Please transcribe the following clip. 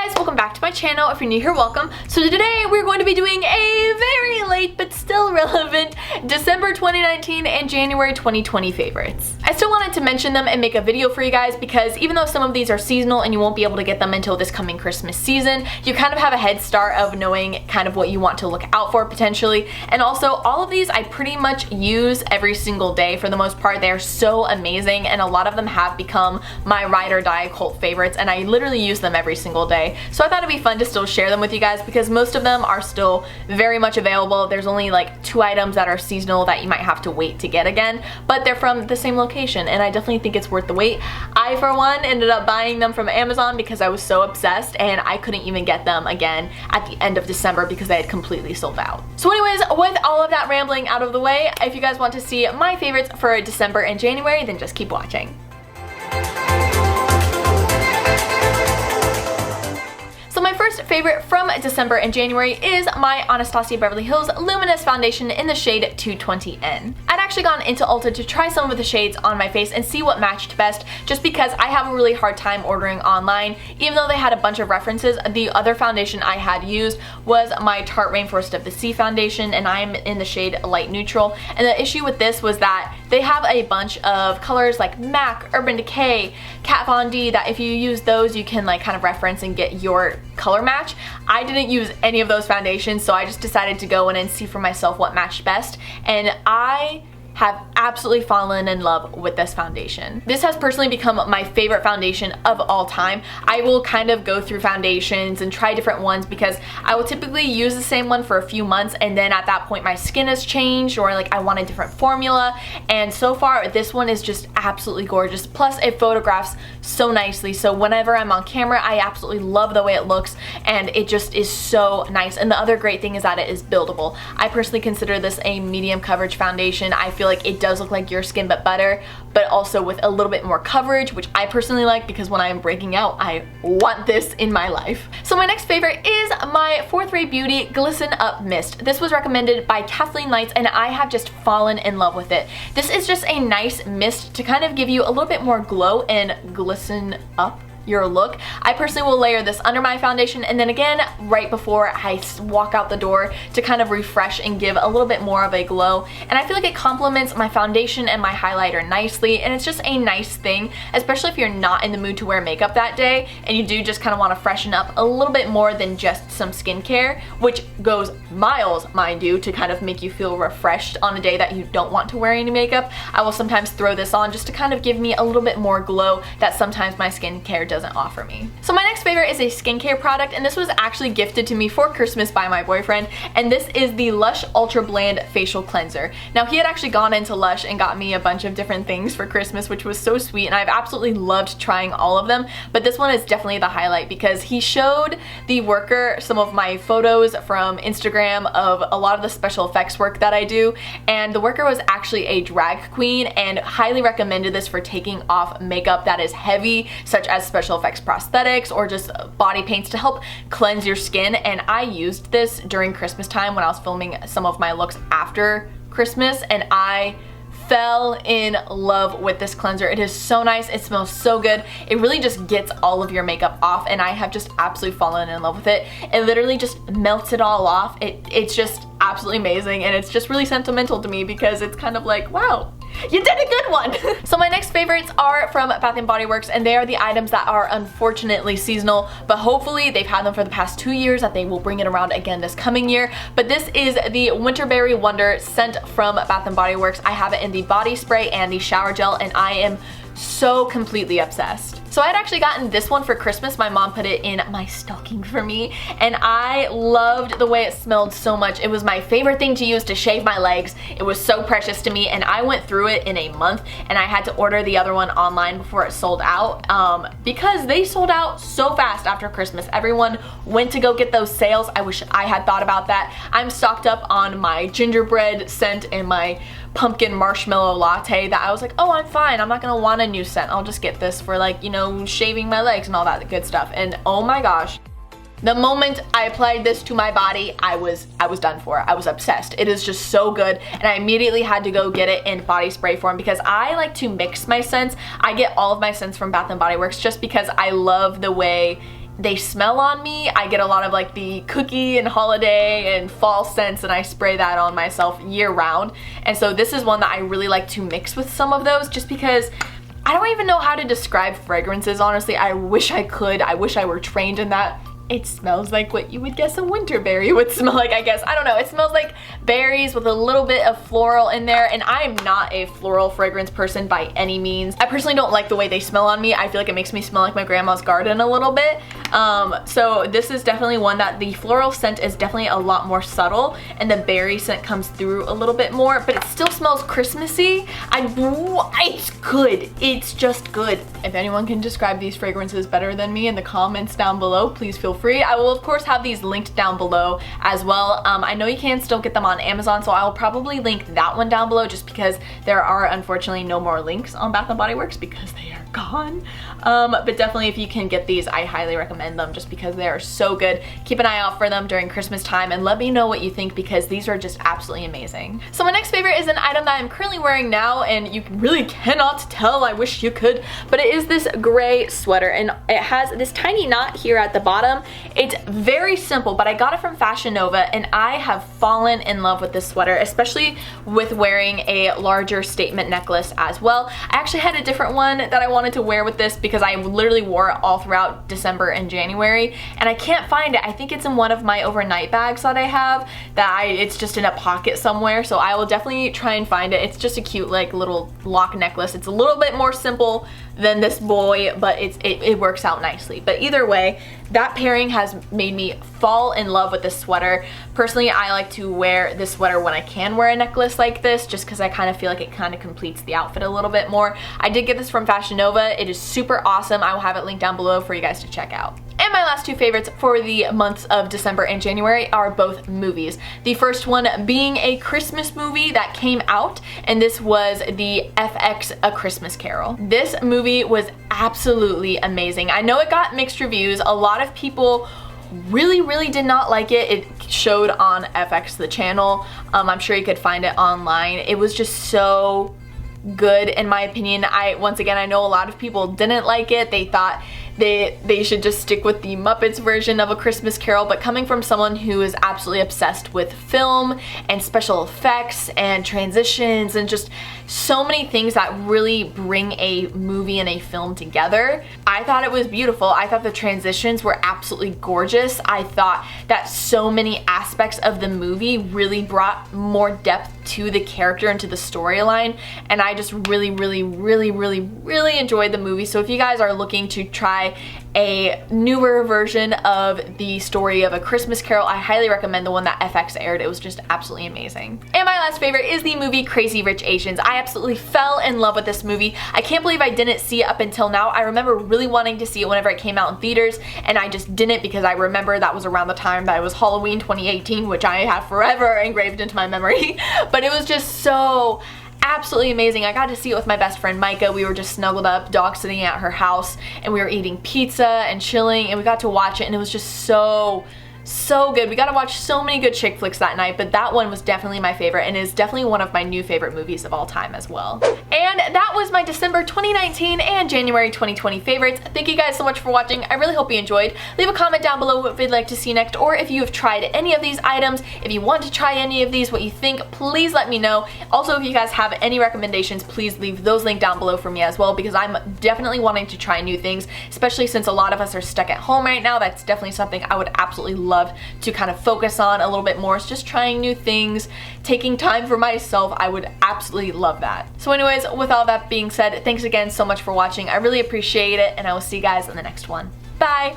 guys, welcome back to my channel. If you're new here, welcome. So today we're going to be doing a very late but still relevant December 2019 and January 2020 favorites. I still wanted to mention them and make a video for you guys because even though some of these are seasonal and you won't be able to get them until this coming Christmas season, you kind of have a head start of knowing kind of what you want to look out for potentially. And also all of these I pretty much use every single day for the most part. They are so amazing and a lot of them have become my ride or die cult favorites and I literally use them every single day. So I thought it'd be fun to still share them with you guys because most of them are still very much available. There's only like 2 items that are seasonal that you might have to wait to get again, but they're from the same location and I definitely think it's worth the wait. I, for one, ended up buying them from Amazon because I was so obsessed and I couldn't even get them again at the end of December because they had completely sold out. So anyways, with all of that rambling out of the way, if you guys want to see my favorites for December and January, then just keep watching. So my first favorite from December and January is my Anastasia Beverly Hills Luminous Foundation in the shade 220N. I'd actually gone into Ulta to try some of the shades on my face and see what matched best just because I have a really hard time ordering online. Even though they had a bunch of references, the other foundation I had used was my Tarte Rainforest of the Sea foundation and I am in the shade Light Neutral. And the issue with this was that they have a bunch of colors like MAC, Urban Decay, Kat Von D that if you use those you can like kind of reference and get your color match. I didn't use any of those foundations, so I just decided to go in and see for myself what matched best, and I have absolutely fallen in love with this foundation. This has personally become my favorite foundation of all time. I will kind of go through foundations and try different ones because I will typically use the same one for a few months and then at that point my skin has changed or like I want a different formula, and so far this one is just absolutely gorgeous. Plus it photographs so nicely, so whenever I'm on camera I absolutely love the way it looks and it just is so nice. And the other great thing is that it is buildable. I personally consider this a medium coverage foundation. I feel like it does look like your skin but better, but also with a little bit more coverage, which I personally like because when I am breaking out I want this in my life. So my next favorite is my 4th Ray Beauty Glisten Up Mist. This was recommended by Kathleen Lights and I have just fallen in love with it. This is just a nice mist to kind of give you a little bit more glow and glisten up your look. I personally will layer this under my foundation and then again right before I walk out the door to kind of refresh and give a little bit more of a glow, and I feel like it complements my foundation and my highlighter nicely, and it's just a nice thing, especially if you're not in the mood to wear makeup that day and you do just kind of want to freshen up a little bit more than just some skincare, which goes miles, mind you, to kind of make you feel refreshed on a day that you don't want to wear any makeup. I will sometimes throw this on just to kind of give me a little bit more glow that sometimes my skincare doesn't offer me. So my next favorite is a skincare product, and this was actually gifted to me for Christmas by my boyfriend, and this is the Lush Ultra Bland Facial Cleanser. Now he had actually gone into Lush and got me a bunch of different things for Christmas, which was so sweet, and I've absolutely loved trying all of them, but this one is definitely the highlight because he showed the worker some of my photos from Instagram of a lot of the special effects work that I do, and the worker was actually a drag queen and highly recommended this for taking off makeup that is heavy, such as special effects prosthetics or just body paints to help cleanse your skin. And I used this during Christmas time when I was filming some of my looks after Christmas and I fell in love with this cleanser. It is so nice, it smells so good, it really just gets all of your makeup off and I have just absolutely fallen in love with it. It literally just melts it all off. It's just absolutely amazing and it's just really sentimental to me because it's kind of like, wow, you did a good one! So my next favorites are from Bath & Body Works and they are the items that are unfortunately seasonal, but hopefully they've had them for the past 2 years that they will bring it around again this coming year. But this is the Winterberry Wonder scent from Bath & Body Works. I have it in the body spray and the shower gel and I am so completely obsessed. So I had actually gotten this one for Christmas. My mom put it in my stocking for me and I loved the way it smelled so much. It was my favorite thing to use to shave my legs. It was so precious to me and I went through it in a month and I had to order the other one online before it sold out because they sold out so fast after Christmas. Everyone went to go get those sales. I wish I had thought about that. I'm stocked up on my gingerbread scent and my pumpkin marshmallow latte that I was like, oh, I'm fine, I'm not gonna want a new scent, I'll just get this for like, you know, shaving my legs and all that good stuff. And oh my gosh, the moment I applied this to my body, I was done for. I was obsessed. It is just so good and I immediately had to go get it in body spray form because I like to mix my scents. I get all of my scents from Bath & Body Works just because I love the way they smell on me. I get a lot of like the cookie and holiday and fall scents, and I spray that on myself year round. And so this is one that I really like to mix with some of those, just because I don't even know how to describe fragrances, honestly. I wish I could. I wish I were trained in that. It smells like what you would guess a winter berry would smell like, I guess. I don't know. It smells like berries with a little bit of floral in there, and I am not a floral fragrance person by any means. I personally don't like the way they smell on me. I feel like it makes me smell like my grandma's garden a little bit. So this is definitely one that the floral scent is definitely a lot more subtle, and the berry scent comes through a little bit more, but it still smells Christmassy. It's good. It's just good. If anyone can describe these fragrances better than me in the comments down below, please feel free. I will of course have these linked down below as well. I know you can still get them on Amazon, so I'll probably link that one down below, just because there are unfortunately no more links on Bath & Body Works because they are gone. But definitely if you can get these, I highly recommend them just because they are so good. Keep an eye out for them during Christmas time and let me know what you think, because these are just absolutely amazing. So my next favorite is an item that I'm currently wearing now, and you really cannot tell, I wish you could, but it is this gray sweater, and it has this tiny knot here at the bottom. It's very simple, but I got it from Fashion Nova, and I have fallen in love with this sweater, especially with wearing a larger statement necklace as well. I actually had a different one that I wanted to wear with this because I literally wore it all throughout December and January, and I can't find it. I think it's in one of my overnight bags that I have, it's just in a pocket somewhere, so I will definitely try and find it. It's just a cute like little lock necklace. It's a little bit more simple than this boy, but it works out nicely. But either way, that pairing has made me fall in love with this sweater. Personally, I like to wear this sweater when I can wear a necklace like this, just because I kind of feel like it kind of completes the outfit a little bit more. I did get this from Fashion Nova. It is super awesome. I will have it linked down below for you guys to check out. And my last two favorites for the months of December and January are both movies. The first one being a Christmas movie that came out, and this was the FX A Christmas Carol. This movie was absolutely amazing. I know it got mixed reviews. A lot of people really did not like it. It showed on FX the channel. I'm sure you could find it online. It was just so good in my opinion. Once again, I know a lot of people didn't like it. They thought they should just stick with the Muppets version of A Christmas Carol, but coming from someone who is absolutely obsessed with film and special effects and transitions and just so many things that really bring a movie and a film together, I thought it was beautiful. I thought the transitions were absolutely gorgeous. I thought that so many aspects of the movie really brought more depth to the character and to the storyline, and I just really enjoyed the movie. So if you guys are looking to try a newer version of the story of A Christmas Carol, I highly recommend the one that FX aired. It was just absolutely amazing. And my last favorite is the movie Crazy Rich Asians. I absolutely fell in love with this movie. I can't believe I didn't see it up until now. I remember really wanting to see it whenever it came out in theaters, and I just didn't, because I remember that was around the time that it was Halloween 2018, which I have forever engraved into my memory. But it was just so absolutely amazing. I got to see it with my best friend Micah. We were just snuggled up, dog sitting at her house, and we were eating pizza and chilling, and we got to watch it, and it was just so good. We got to watch so many good chick flicks that night, but that one was definitely my favorite, and is definitely one of my new favorite movies of all time as well. And that was my December 2019 and January 2020 favorites. Thank you guys so much for watching. I really hope you enjoyed. Leave a comment down below what you'd like to see next, or if you have tried any of these items, if you want to try any of these, what you think, please let me know. Also, if you guys have any recommendations, please leave those linked down below for me as well, because I'm definitely wanting to try new things, especially since a lot of us are stuck at home right now. That's definitely something I would absolutely love to kind of focus on a little bit more. It's just trying new things, taking time for myself. I would absolutely love that. So anyways, with all that being said, thanks again so much for watching. I really appreciate it, and I will see you guys in the next one. Bye!